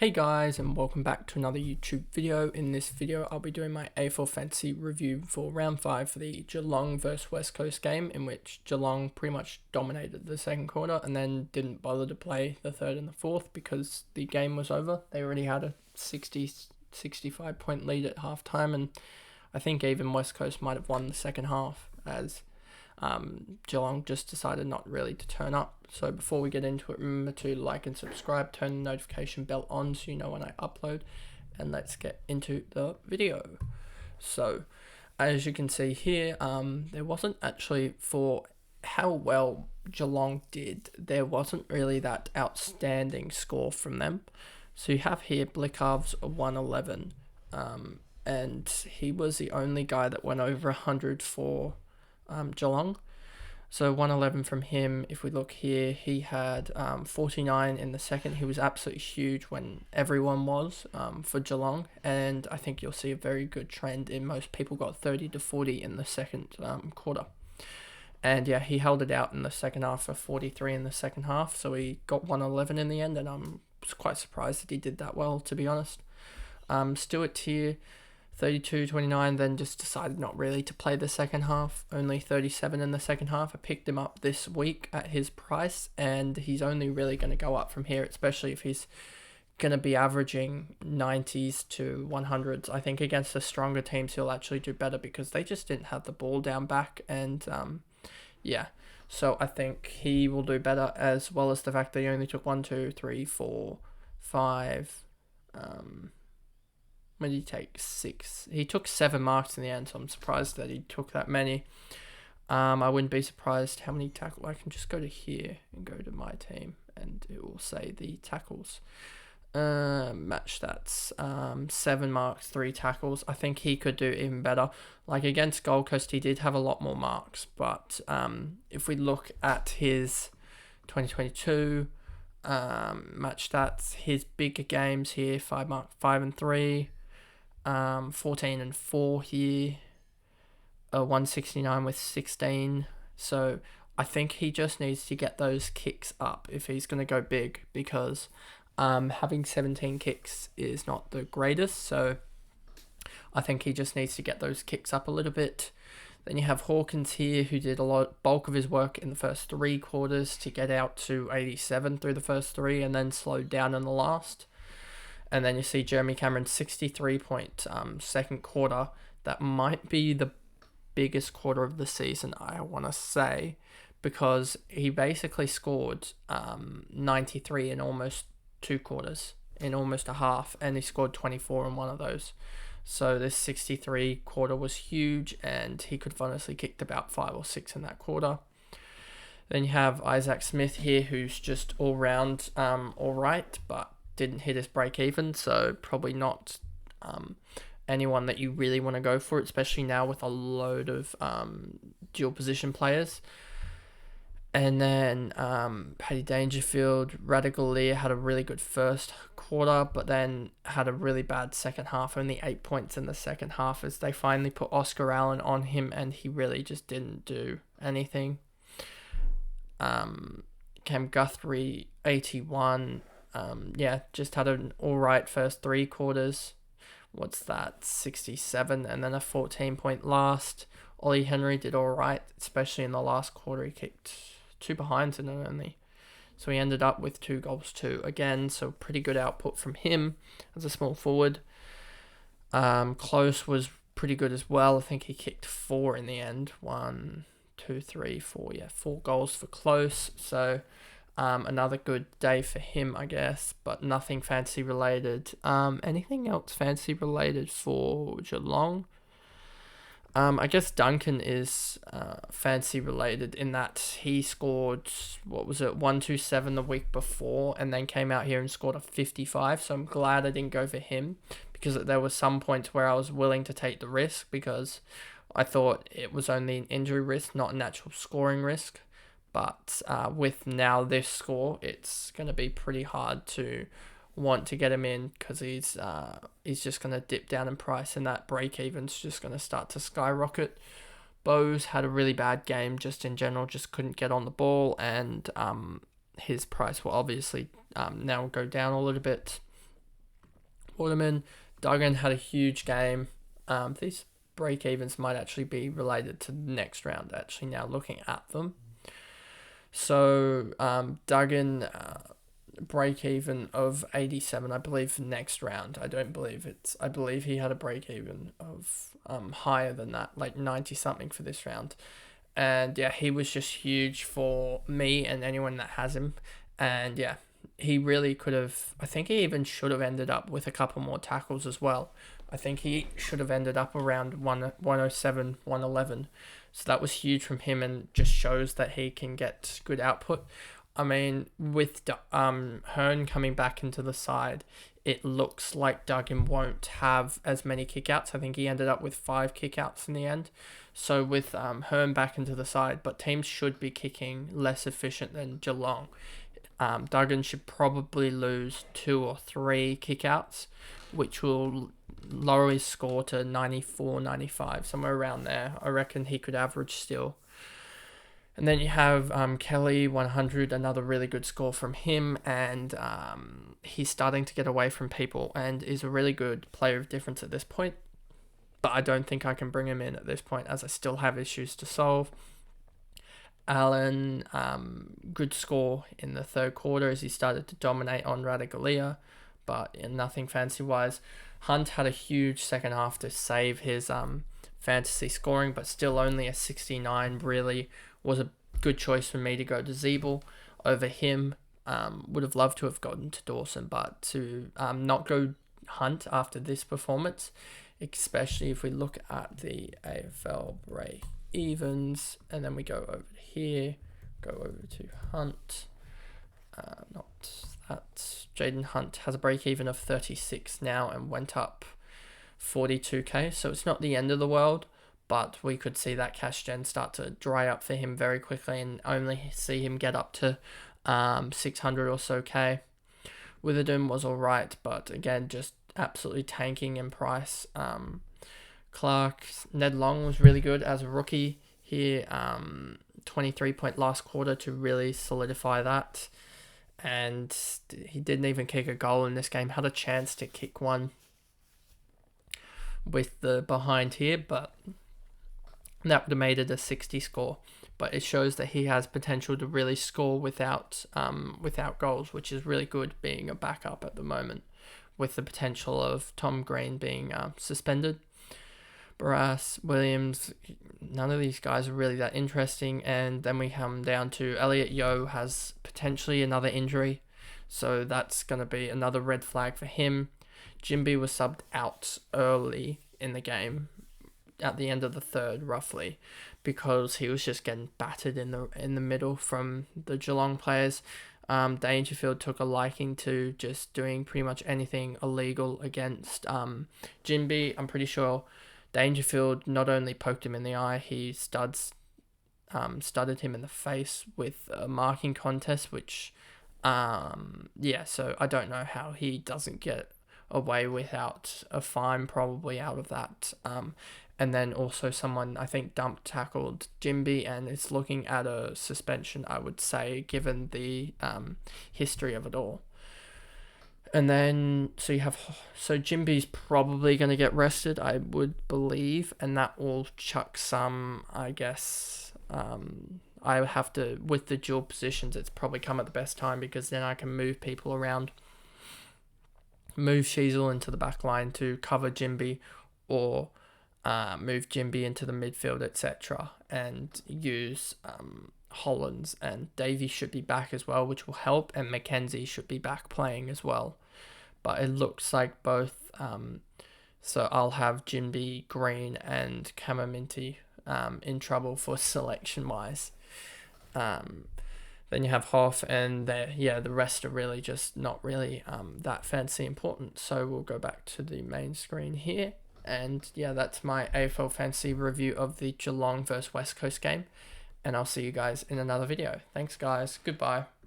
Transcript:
Hey guys, and welcome back to another YouTube video. In this video I'll be doing my AFL fantasy review for round 5 for the Geelong vs West Coast game, in which Geelong pretty much dominated the second quarter and then didn't bother to play the third and the fourth because the game was over. They already had a 65 point lead at half time, and I think even West Coast might have won the second half as Geelong just decided not really to turn up. So before we get into it, remember to like and subscribe, turn the notification bell on so you know when I upload, and let's get into the video. So as you can see here, there wasn't actually, for how well Geelong did, there wasn't really that outstanding score from them. So you have here Blicavs 111, and he was the only guy that went over 100 for Geelong. So 111 from him. If we look here, he had 49 in the second. He was absolutely huge when everyone was for Geelong, and I think you'll see a very good trend in most people got 30 to 40 in the second quarter. And yeah, he held it out in the second half for 43 in the second half, so he got 111 in the end, and I was quite surprised that he did that well, to be honest. Stewart here, 32-29, then just decided not really to play the second half. Only 37 in the second half. I picked him up this week at his price, and he's only really going to go up from here, especially if he's going to be averaging 90s to 100s. I think against the stronger teams he'll actually do better because they just didn't have the ball down back, and yeah. So I think he will do better, as well as the fact that he only took 1, 2, 3, 4, 5. When did he take 6? He took 7 marks in the end, so I'm surprised that he took that many. I wouldn't be surprised how many tackles. I can just go to here and go to my team, and it will say the tackles. Match stats. 7 marks, 3 tackles. I think he could do even better. Like against Gold Coast, he did have a lot more marks, but if we look at his 2022 match stats, his bigger games here: 5 and 3. 14 and 4 here, 169 with 16. So I think he just needs to get those kicks up if he's going to go big, because having 17 kicks is not the greatest. So I think he just needs to get those kicks up a little bit. Then you have Hawkins here, who did bulk of his work in the first 3 quarters to get out to 87 through the first 3 and then slowed down in the last. And then you see Jeremy Cameron's 63-point second quarter. That might be the biggest quarter of the season, I want to say, because he basically scored 93 in almost 2 quarters, in almost a half, and he scored 24 in one of those. So this 63 quarter was huge, and he could have honestly kicked about 5 or 6 in that quarter. Then you have Isaac Smith here, who's just all round all right, but didn't hit his break even, so probably not anyone that you really want to go for, especially now with a load of dual position players. And then Paddy Dangerfield, Radical Lear had a really good first quarter, but then had a really bad second half, only 8 points in the second half, as they finally put Oscar Allen on him, and he really just didn't do anything. Cam Guthrie, 81. Just had an alright first 3 quarters. What's that? 67, and then a 14-point last. Ollie Henry did alright, especially in the last quarter. He kicked 2 behinds in it only. So he ended up with 2 goals too again, so pretty good output from him as a small forward. Close was pretty good as well. I think he kicked 4 in the end. 1, 2, 3, 4. 4 goals for Close. So another good day for him, I guess, but nothing fancy related. Anything else fancy related for Geelong? I guess Duncan is fancy related in that he scored, 127 the week before, and then came out here and scored a 55. So I'm glad I didn't go for him, because there were some points where I was willing to take the risk because I thought it was only an injury risk, not an actual scoring risk. But with now this score, it's going to be pretty hard to want to get him in, because he's just going to dip down in price, and that break-even's just going to start to skyrocket. Bose had a really bad game just in general, just couldn't get on the ball, and his price will obviously now go down a little bit. Waterman. Duggan had a huge game. These break evens might actually be related to the next round, actually, now looking at them. So Duggan break even of 87, I believe, next round. I believe he had a break even of higher than that, like 90 something for this round. And yeah, he was just huge for me and anyone that has him. And yeah, he really could have, I think he even should have ended up with a couple more tackles as well. I think he should have ended up around 107, 111. So that was huge from him and just shows that he can get good output. I mean, with Hearn coming back into the side, it looks like Duggan won't have as many kickouts. I think he ended up with 5 kickouts in the end. So with Hearn back into the side, but teams should be kicking less efficient than Geelong. Duggan should probably lose 2 or 3 kickouts, which will lower his score to 94, 95, somewhere around there. I reckon he could average still. And then you have Kelly, 100, another really good score from him, and he's starting to get away from people and is a really good player of difference at this point. But I don't think I can bring him in at this point as I still have issues to solve. Allen, good score in the third quarter as he started to dominate on Radagalia, but nothing fancy-wise. Hunt had a huge second half to save his fantasy scoring, but still only a 69 really was a good choice for me to go to Zeeble over him. Would have loved to have gotten to Dawson, but to not go Hunt after this performance, especially if we look at the AFL break evens, and then we go over here, go over to Hunt. Not that. Jaden Hunt has a break even of 36 now and went up 42k, so it's not the end of the world, but we could see that cash gen start to dry up for him very quickly and only see him get up to 600 or so k. Witherden was alright, but again, just absolutely tanking in price. Clark, Ned Long was really good as a rookie here. 23-point last quarter to really solidify that. And he didn't even kick a goal in this game. Had a chance to kick one with the behind here, but that would have made it a 60 score. But it shows that he has potential to really score without goals, which is really good being a backup at the moment, with the potential of Tom Green being suspended. Barras, Williams, none of these guys are really that interesting. And then we come down to Elliot Yeo has potentially another injury, so that's going to be another red flag for him. Jimby was subbed out early in the game, at the end of the third roughly, because he was just getting battered in the middle from the Geelong players. Dangerfield took a liking to just doing pretty much anything illegal against Jimby. I'm pretty sure Dangerfield not only poked him in the eye, he studded him in the face with a marking contest, which, so I don't know how he doesn't get away without a fine probably out of that. And then also someone, I think, tackled Jimby and is looking at a suspension, I would say, given the history of it all. And then, so Jimby's probably going to get rested, I would believe, and that will chuck some, I guess, I have to, with the dual positions, it's probably come at the best time, because then I can move people around, move Sheasel into the back line to cover Jimby, or move Jimby into the midfield, etc., and use Hollands, and Davey should be back as well, which will help, and Mackenzie should be back playing as well. But it looks like both, so I'll have Jimby, Green, and Kamaminti in trouble for selection-wise. Then you have Hoff, and the rest are really just not really that fancy important. So we'll go back to the main screen here. And yeah, that's my AFL fantasy review of the Geelong versus West Coast game. And I'll see you guys in another video. Thanks, guys. Goodbye.